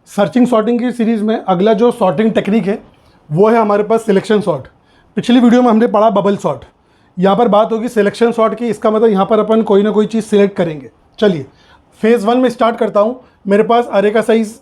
Searching sorting की series में अगला जो सॉर्टिंग टेक्निक है वो है हमारे पास सिलेक्शन सॉर्ट। पिछली वीडियो में हमने पढ़ा बबल सॉर्ट। यहाँ पर बात होगी सिलेक्शन सॉर्ट की। इसका मतलब यहाँ पर अपन कोई ना कोई चीज़ सिलेक्ट करेंगे। चलिए फेज़ 1 में स्टार्ट करता हूँ। मेरे पास अरे का साइज़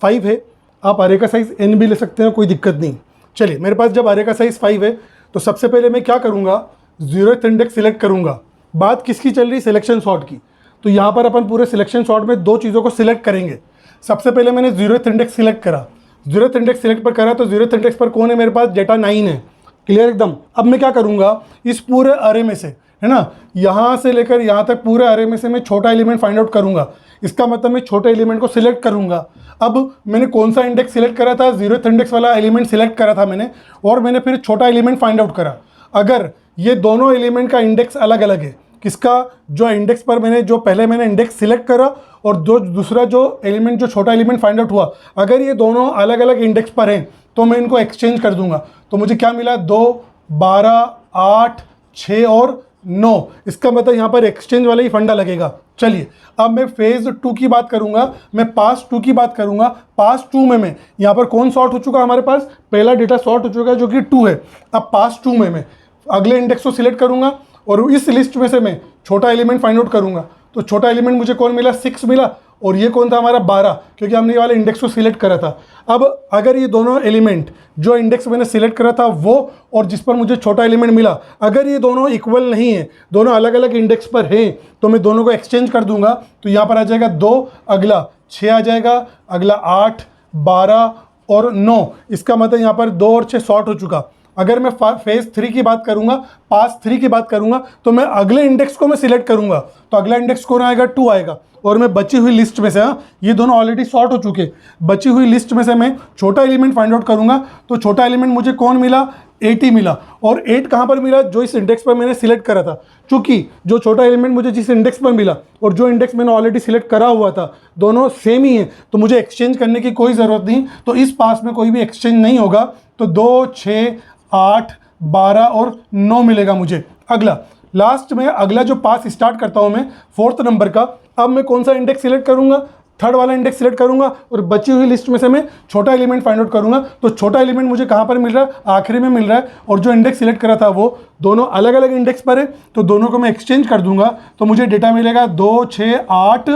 5 है, आप अरे का साइज़ n भी ले सकते हैं, कोई दिक्कत नहीं। चलिए मेरे पास जब अरे का साइज़ 5 है तो सबसे पहले मैं क्या करूँगा, 0th इंडेक्स सिलेक्ट करूँगा। बात किसकी चल रही, सिलेक्शन सॉर्ट की। तो यहाँ पर अपन पूरे सिलेक्शन सॉर्ट में दो चीज़ों को सिलेक्ट करेंगे। सबसे पहले मैंने 0th इंडेक्स सिलेक्ट करा, 0th इंडेक्स सिलेक्ट पर करा तो 0th इंडेक्स पर कौन है, मेरे पास डेटा 9 है। क्लियर एकदम। अब मैं क्या करूँगा, इस पूरे अरे में से, है ना, यहाँ से लेकर यहाँ तक पूरे अरे में से मैं छोटा एलिमेंट फाइंड आउट करूँगा। इसका मतलब मैं छोटे एलिमेंट को सिलेक्ट करूँगा। अब मैंने कौन सा इंडेक्स सिलेक्ट करा था, 0th इंडेक्स वाला एलिमेंट सिलेक्ट करा था मैंने, और मैंने फिर छोटा एलिमेंट फाइंड आउट करा। अगर ये दोनों एलिमेंट का इंडेक्स अलग अलग है, किसका, जो इंडेक्स पर मैंने जो पहले मैंने इंडेक्स सिलेक्ट करा और जो दूसरा जो एलिमेंट जो छोटा एलिमेंट फाइंड आउट हुआ, अगर ये दोनों अलग अलग इंडेक्स पर हैं तो मैं इनको एक्सचेंज कर दूंगा। तो मुझे क्या मिला, 2, 12, 8, 6 और 9। इसका मतलब यहाँ पर एक्सचेंज वाला ही फंडा लगेगा। चलिए अब मैं फेज़ 2 की बात करूंगा, मैं पास 2 की बात करूंगा। पास 2 में मैं यहाँ पर कौन सॉर्ट हो चुका, हमारे पास पहला डेटा सॉर्ट हो चुका है जो कि 2 है। अब पास 2 में मैं अगले इंडेक्स को सिलेक्ट करूंगा और इस लिस्ट में से मैं छोटा एलिमेंट फाइंड आउट करूंगा। तो छोटा एलिमेंट मुझे कौन मिला, 6 मिला, और ये कौन था हमारा 12, क्योंकि हमने ये वाले इंडेक्स को सिलेक्ट करा था। अब अगर ये दोनों एलिमेंट जो इंडेक्स मैंने सिलेक्ट करा था वो और जिस पर मुझे छोटा एलिमेंट मिला, अगर ये दोनों इक्वल नहीं है, दोनों अलग अलग इंडेक्स पर हैं, तो मैं दोनों को एक्सचेंज कर दूंगा। तो यहाँ पर आ जाएगा 2, अगला 6 आ जाएगा, अगला 8, 12 और 9। इसका मतलब यहाँ पर 2 और 6 शॉर्ट हो चुका। अगर मैं फेज़ 3 की बात करूंगा, पास 3 की बात करूंगा, तो मैं अगले इंडेक्स को मैं सिलेक्ट करूंगा। तो अगला इंडेक्स कौन आएगा, 2 आएगा। और मैं बची हुई लिस्ट में से, ये दोनों ऑलरेडी सॉर्ट हो चूके, बची हुई लिस्ट में से मैं छोटा एलिमेंट फाइंड आउट करूंगा। तो छोटा एलिमेंट मुझे कौन मिला, 80 मिला। और 8 कहाँ पर मिला, जो इस इंडेक्स पर मैंने सिलेक्ट करा था। चूंकि जो छोटा एलिमेंट मुझे जिस इंडेक्स पर मिला और जो इंडेक्स मैंने ऑलरेडी सिलेक्ट करा हुआ था, दोनों सेम ही है, तो मुझे एक्सचेंज करने की कोई ज़रूरत नहीं। तो इस पास में कोई भी एक्सचेंज नहीं होगा। तो 2, 6, 8, 12 और 9 मिलेगा मुझे। अगला लास्ट में अगला जो पास स्टार्ट करता हूं मैं 4th नंबर का। अब मैं कौन सा इंडेक्स सिलेक्ट करूंगा, 3rd वाला इंडेक्स सिलेक्ट करूंगा और बची हुई लिस्ट में से मैं छोटा एलिमेंट फाइंड आउट करूंगा। तो छोटा एलिमेंट मुझे कहां पर मिल रहा है, आखिरी में मिल रहा है। और जो इंडेक्स सिलेक्ट करा था वो दोनों अलग अलग इंडेक्स पर है, तो दोनों को मैं एक्सचेंज कर दूंगा। तो मुझे डेटा मिलेगा 2, 6, 8,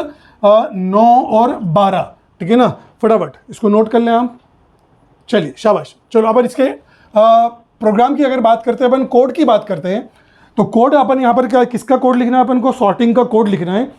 9 और 12। ठीक है ना, फटाफट इसको नोट कर लें आप। चलिए शाबाश। चलो अब इसके प्रोग्राम की अगर बात करते हैं, अपन कोड की बात करते हैं। तो कोड अपन यहाँ पर क्या, किसका कोड लिखना है, अपन को सॉर्टिंग का कोड लिखना है।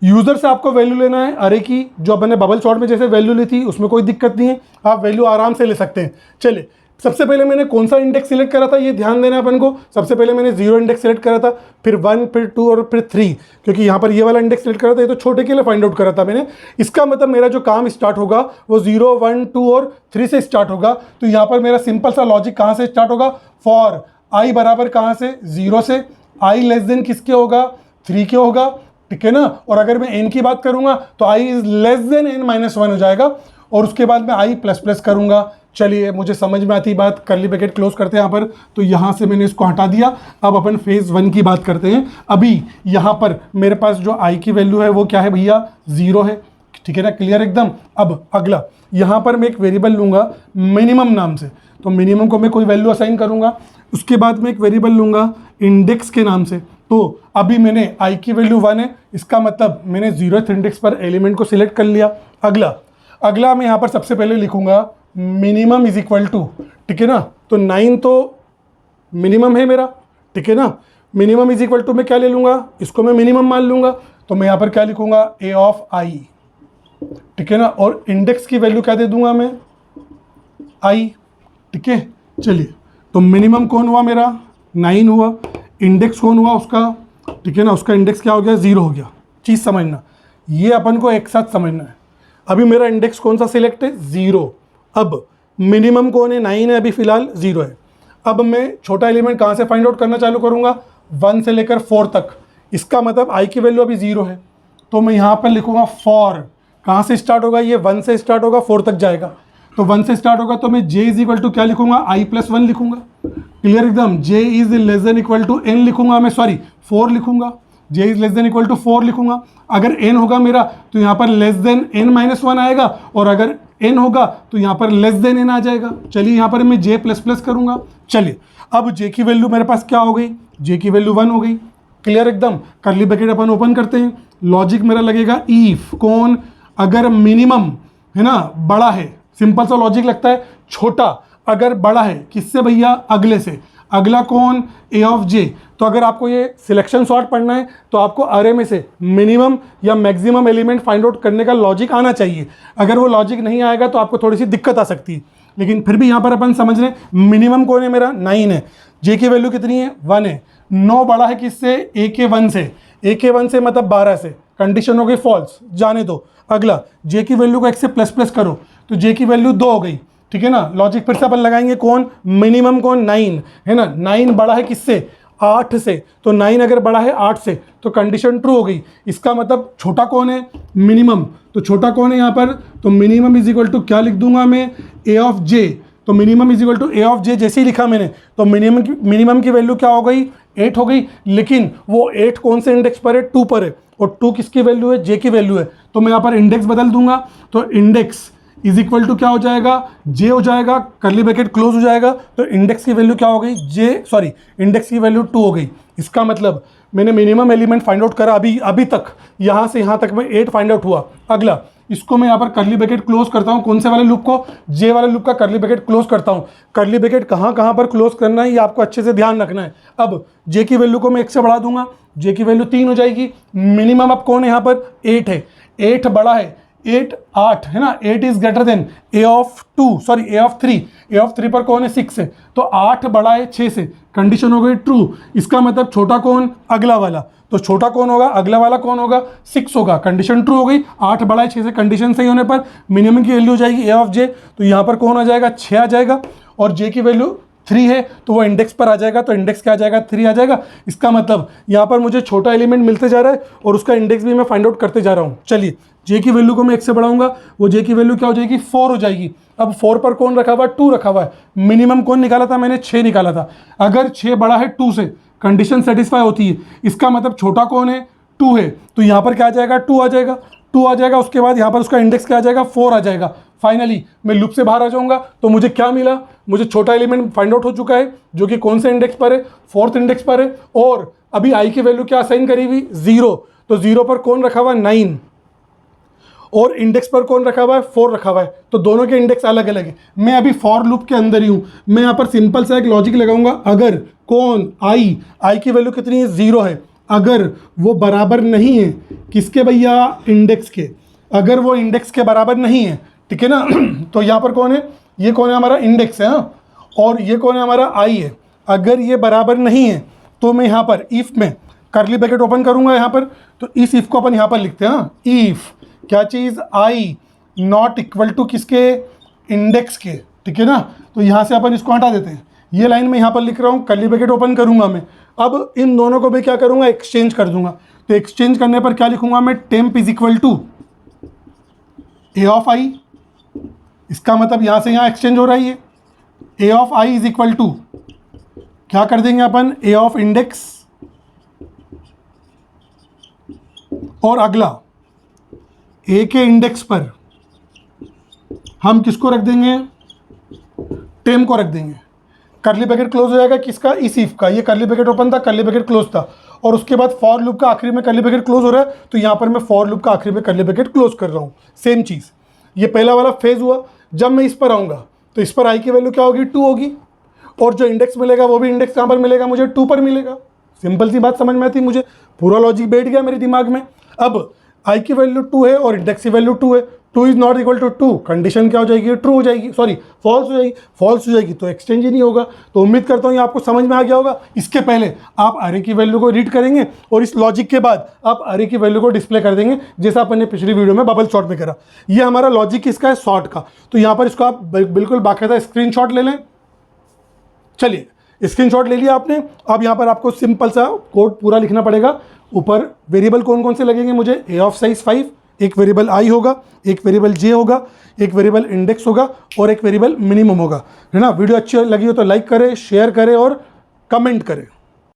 यूज़र से आपको वैल्यू लेना है अरे की, जो अपन ने बबल सॉर्ट में जैसे वैल्यू ली थी उसमें कोई दिक्कत नहीं है, आप वैल्यू आराम से ले सकते हैं। चलिए सबसे पहले मैंने कौन सा इंडेक्स सिलेक्ट करा था, ये ध्यान देना है अपन को। सबसे पहले मैंने 0 इंडेक्स सिलेक्ट करा था, फिर 1, फिर 2 और फिर 3, क्योंकि यहाँ पर ये वाला इंडेक्स सिलेक्ट करा था, ये तो छोटे के लिए फाइंड आउट करा था मैंने। इसका मतलब मेरा जो काम स्टार्ट होगा वो 0, 1, 2 और 3 से स्टार्ट होगा। तो यहाँ पर मेरा सिंपल सा लॉजिक कहाँ से स्टार्ट होगा, फॉर आई बराबर कहाँ से, 0 से। आई लेस देन किसके होगा, 3 के होगा। ठीक है ना। और अगर मैं n की बात करूंगा तो i is less then n-1 हो जाएगा। और उसके बाद मैं i प्लस प्लस करूंगा। चलिए मुझे समझ में आती बात, कर्ली ब्रैकेट क्लोज करते हैं यहाँ पर। तो यहाँ से मैंने इसको हटा दिया। अब अपन फेज़ 1 की बात करते हैं। अभी यहाँ पर मेरे पास जो i की वैल्यू है वो क्या है भैया, 0 है। ठीक है ना, क्लियर एकदम। अब अगला यहाँ पर मैं एक वेरिएबल लूँगा मिनिमम नाम से। तो मिनिमम को मैं कोई वैल्यू असाइन करूँगा। उसके बाद मैं एक वेरिएबल लूँगा इंडेक्स के नाम से। तो अभी मैंने i की वैल्यू 1 है, इसका मतलब मैंने 0th इंडेक्स पर एलिमेंट को सिलेक्ट कर लिया। अगला मैं यहाँ पर सबसे पहले लिखूँगा मिनिमम इज इक्वल टू, ठीक है ना। तो 9 तो मिनिमम है मेरा, ठीक है ना। मिनिमम इज इक्वल टू मैं क्या ले लूँगा, इसको मैं मिनिमम मान लूँगा। तो मैं यहाँ पर क्या लिखूँगा, a ऑफ i, ठीक है ना। और इंडेक्स की वैल्यू क्या दे दूँगा मैं, i, ठीक है। चलिए तो मिनिमम कौन हुआ मेरा, 9 हुआ। इंडेक्स कौन हुआ उसका, ठीक है ना, उसका इंडेक्स क्या हो गया, 0 हो गया। चीज़ समझना, ये अपन को एक साथ समझना है। अभी मेरा इंडेक्स कौन सा सिलेक्ट है, 0। अब मिनिमम कौन है, 9 है, अभी फिलहाल 0 है। अब मैं छोटा एलिमेंट कहाँ से फाइंड आउट करना चालू करूँगा, 1 से लेकर 4 तक। इसका मतलब i की वैल्यू अभी 0 है। तो मैं यहाँ पर लिखूँगा फॉर, कहाँ से स्टार्ट होगा, ये 1 से स्टार्ट होगा, 4 तक जाएगा। तो 1 से स्टार्ट होगा तो मैं j इज इक्वल टू क्या लिखूंगा, i प्लस 1 लिखूंगा। क्लियर एकदम। j is less than equal to n लिखूंगा मैं, सॉरी 4 लिखूंगा। j is less than equal to 4 लिखूंगा। अगर n होगा मेरा तो यहाँ पर लेस देन n-1 आएगा, और अगर n होगा तो यहाँ पर लेस देन n आ जाएगा। चलिए यहाँ पर मैं j प्लस प्लस करूँगा। चलिए अब j की वैल्यू मेरे पास क्या हो गई, j की वैल्यू 1 हो गई। क्लियर एकदम। कर्ली ब्रैकेट अपन ओपन करते हैं, लॉजिक मेरा लगेगा इफ कौन, अगर मिनिमम है ना बड़ा है, सिंपल सा लॉजिक लगता है, छोटा अगर बड़ा है किससे भैया, अगले से। अगला कौन, ए ऑफ जे। तो अगर आपको ये सिलेक्शन सॉर्ट पढ़ना है तो आपको अरे में से मिनिमम या मैक्सिमम एलिमेंट फाइंड आउट करने का लॉजिक आना चाहिए। अगर वो लॉजिक नहीं आएगा तो आपको थोड़ी सी दिक्कत आ सकती है, लेकिन फिर भी यहाँ पर अपन समझ रहे हैं मिनिमम कौन है मेरा, 9 है। जे की वैल्यू कितनी है, 1 है। 9 बड़ा है किससे, ए के 1 से। ए के 1 से मतलब 12 से। कंडीशन हो गई फॉल्स, जाने दो। अगला जे की वैल्यू को x से प्लस प्लस करो तो जे की वैल्यू 2 हो गई। ठीक है ना, लॉजिक फिर से अपन लगाएंगे कौन, मिनिमम कौन, 9 है ना। 9 बड़ा है किससे, 8 से। तो 9 अगर बड़ा है 8 से तो कंडीशन ट्रू हो गई। इसका मतलब छोटा कौन है, मिनिमम। तो छोटा कौन है यहाँ पर, तो मिनिमम इज इक्वल टू क्या लिख दूंगा मैं, ए ऑफ जे। तो minimum is equal to A of J जैसे ही लिखा मैंने, तो मिनिमम की वैल्यू क्या हो गई, 8 हो गई। लेकिन वो 8 कौन से इंडेक्स पर है, 2 पर है, और 2 किसकी वैल्यू है, जे की वैल्यू है। तो मैं यहाँ पर इंडेक्स बदल दूंगा, तो इंडेक्स इज इक्वल टू क्या हो जाएगा, जे हो जाएगा, कर्ली ब्रैकेट क्लोज हो जाएगा। तो इंडेक्स की वैल्यू क्या हो गई, इंडेक्स की वैल्यू 2 हो गई। इसका मतलब मैंने मिनिमम एलिमेंट फाइंड आउट करा अभी तक, यहाँ से यहाँ तक में 8 फाइंड आउट हुआ। अगला इसको मैं यहाँ पर कर्ली ब्रैकेट क्लोज करता हूँ, कौन से वाले लूप को, जे वाले लूप का कर्ली ब्रैकेट क्लोज करता हूँ। कर्ली ब्रैकेट कहाँ पर क्लोज करना है ये आपको अच्छे से ध्यान रखना है। अब जे की वैल्यू को मैं 1 से बढ़ा दूंगा, जे की वैल्यू 3 हो जाएगी। मिनिमम अब कौन है यहाँ पर, 8 है। 8 बड़ा है, 8 है ना, 8 is greater than A of 3। A of 3 पर कौन है, 6 है। तो 8 बड़ा है 6 से, कंडीशन हो गई ट्रू। इसका मतलब छोटा कौन, अगला वाला। तो छोटा कौन होगा, अगला वाला कौन होगा, 6 होगा। कंडीशन ट्रू हो गई। 8 बड़ा है 6 से, कंडीशन सही होने पर मिनिमम की वैल्यू हो जाएगी ए ऑफ जे। तो यहाँ पर कौन आ जाएगा, 6 आ जाएगा। और जे की वैल्यू 3 है तो वो इंडेक्स पर आ जाएगा, तो इंडेक्स क्या आ जाएगा, 3 आ जाएगा। इसका मतलब यहाँ पर मुझे छोटा एलिमेंट मिलते जा रहा है और उसका इंडेक्स भी मैं फाइंड आउट करते जा रहा हूँ। चलिए जे की वैल्यू को मैं 1 से बढ़ाऊंगा, वो जे की वैल्यू क्या हो जाएगी, 4 हो जाएगी। अब 4 पर कौन रखा हुआ है, 2 रखा हुआ है। मिनिमम कौन निकाला था मैंने, 6 निकाला था। अगर 6 बड़ा है 2 से, कंडीशन सेटिस्फाई होती है। इसका मतलब छोटा कौन है, 2 है। तो यहाँ पर क्या आ जाएगा, 2 आ जाएगा। 2 आ जाएगा, उसके बाद यहाँ पर उसका इंडेक्स क्या आ जाएगा, 4 आ जाएगा। फाइनली मैं लूप से बाहर आ जाऊंगा तो मुझे क्या मिला, मुझे छोटा एलिमेंट फाइंड आउट हो चुका है जो कि कौन से इंडेक्स पर है, 4th इंडेक्स पर है। और अभी आई की वैल्यू क्या असाइन करी हुई, 0। तो 0 पर कौन रखा हुआ है, 9, और इंडेक्स पर कौन रखा हुआ है, 4 रखा हुआ है। तो दोनों के इंडेक्स अलग अलग है। मैं अभी फॉर लूप के अंदर ही हूँ। मैं यहाँ पर सिंपल सा एक लॉजिक लगाऊंगा, अगर कौन आई की वैल्यू कितनी है, 0 है। अगर वो बराबर नहीं है किसके भैया, इंडेक्स के। अगर वो इंडेक्स के बराबर नहीं है, ठीक है ना, तो यहाँ पर कौन है, ये कौन है, हमारा इंडेक्स है। हाँ, और ये कौन है, हमारा आई है। अगर ये बराबर नहीं है तो मैं यहाँ पर इफ में कर्ली ब्रैकेट ओपन करूँगा यहाँ पर, तो इस इफ को अपन यहाँ पर लिखते हैं। हाँ, इफ क्या चीज़, आई नॉट इक्वल टू किसके, इंडेक्स के। ठीक है ना, तो यहाँ से अपन इसको हटा देते हैं। ये लाइन मैं यहाँ पर लिख रहा हूँ, कर्ली ब्रैकेट ओपन करूँगा मैं। अब इन दोनों को भी क्या करूँगा, एक्सचेंज कर दूंगा। तो एक्सचेंज करने पर क्या लिखूंगा मैं, temp is equal to A of I. इसका मतलब यहाँ से यहाँ एक्सचेंज हो रहा है। ये A of I is equal to क्या कर देंगे अपन, ए ऑफ इंडेक्स। और अगला ए के इंडेक्स पर हम किसको रख देंगे, टेम को रख देंगे। कर्ली ब्रैकेट क्लोज हो जाएगा किसका, इस इफ का। ये कर्ली ब्रैकेट ओपन था, कर्ली ब्रैकेट क्लोज था, और उसके बाद फॉर लूप का आखिरी में कर्ली ब्रैकेट क्लोज हो रहा है। तो यहाँ पर मैं फॉर लूप का आखिरी में कर्ली ब्रैकेट क्लोज कर रहा हूँ। सेम चीज़, ये पहला वाला फेज हुआ। जब मैं इस पर आऊँगा तो इस पर आई की वैल्यू क्या होगी, 2 होगी, और जो इंडेक्स मिलेगा वो भी इंडेक्स कहाँ पर मिलेगा, मुझे 2 पर मिलेगा। सिंपल सी बात समझ में आती, मुझे पूरा लॉजिक बैठ गया मेरे दिमाग में। अब आई की वैल्यू 2 है और इंडेक्स की वैल्यू 2 है। 2 is not equal to 2, condition क्या हो जाएगी, ट्रू हो जाएगी, सॉरी फॉल्स हो जाएगी। फॉल्स हो जाएगी तो एक्सचेंज ही नहीं होगा। तो उम्मीद करता हूँ ये आपको समझ में आ गया होगा। इसके पहले आप अरे की वैल्यू को रीड करेंगे और इस लॉजिक के बाद आप अरे की वैल्यू को डिस्प्ले कर देंगे, जैसा अपन ने पिछली वीडियो में बबल सॉर्ट में करा। ये हमारा लॉजिक किसका है, सॉर्ट का। तो यहाँ पर इसको आप बिल्कुल बाकायदा स्क्रीनशॉट ले लें। चलिए स्क्रीनशॉट ले लिया आपने। अब यहाँ पर आपको सिंपल सा कोड पूरा लिखना पड़ेगा। ऊपर वेरिएबल कौन कौन से लगेंगे मुझे, ए ऑफ साइज 5, एक वेरिएबल आई होगा, एक वेरिएबल जे होगा, एक वेरिएबल इंडेक्स होगा और एक वेरिएबल मिनिमम होगा, है ना। वीडियो अच्छी लगी हो तो लाइक करें, शेयर करें और कमेंट करें।